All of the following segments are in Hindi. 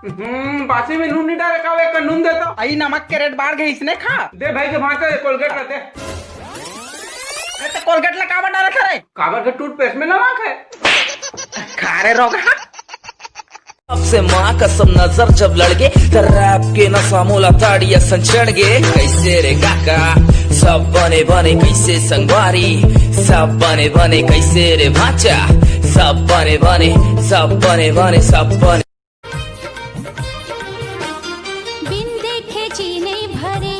बासी में नून नहीं डाले का वे का नून दे तो आई नमक के रेट बाढ़ गए इसने खा दे भाई के भांटा कोलगेट रहते तो कोलगेट ला काबर डाला खरे काबर के टूथपेस्ट में नमक है खारे रोगा अब से माँ कसम नजर जब लड़के रैप के नशा मोला ताड़िया संचड़ गे कैसे रे काका सब बने बने कैसे संगवारी सब बने बने कैसे रे भाचा सब बने बने सब बने बने सब बने बिन देखे जी नहीं भरे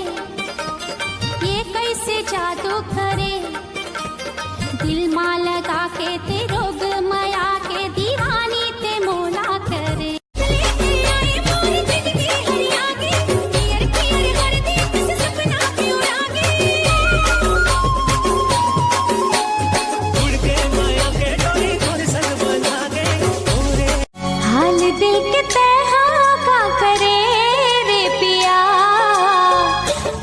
ये कैसे जादू करे दिल मां लगा के ते रोग माया के दीवानी ते मोला करे हाल दिल के तहा का करे रे पिया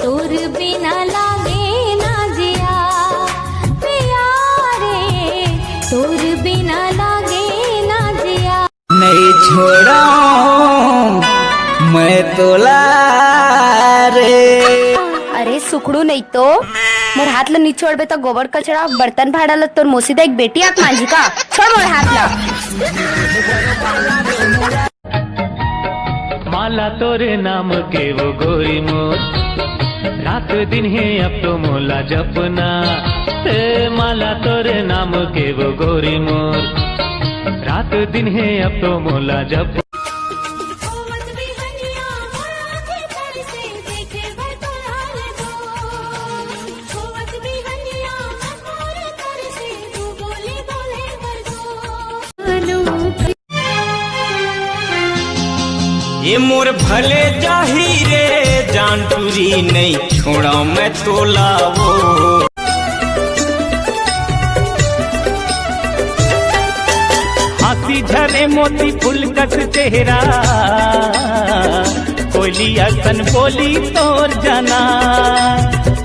तोर बिना लागे ना जिया पिया रे तोर बिना लागे ना जिया नहीं छोड़ा मैं तोला रे अरे सुखड़ू नहीं तो मोर हाथ ला नी छोड़बे तो गोबर कचरा बर्तन भाड़ा ला तोर मोसीदा एक बेटी आत मांझी का छोड़ मोर हाथ ला माला तोरे नाम के वो गोरी मोर रात दिन है अब तो मोला जपना माला तोरे नाम के वो गोरी मोर रात दिन है अब तो मोला जप ये मोर भले जाही रे जान टूरी नहीं छोड़ा मैं तोला वो हाथी झरे मोती फूल कस चेहरा कोयलिया सन बोली तोर जना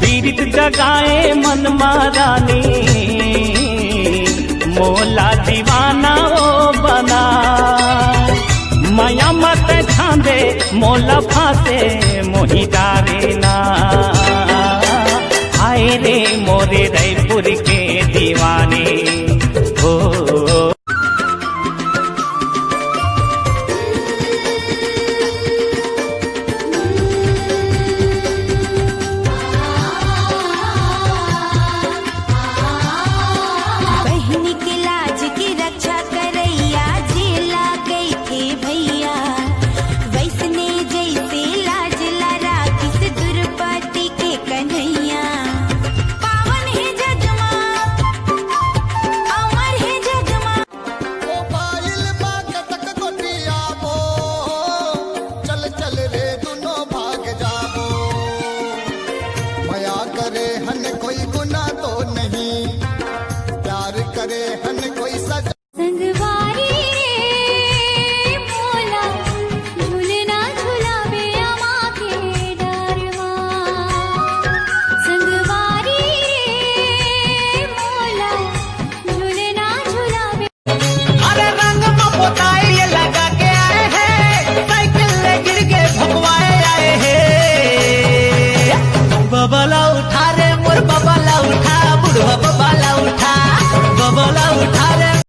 पीड़ित जगाए मन मारानी मोला दीवाना ओ बना माया मत छांदे मोला फांसे मोही डार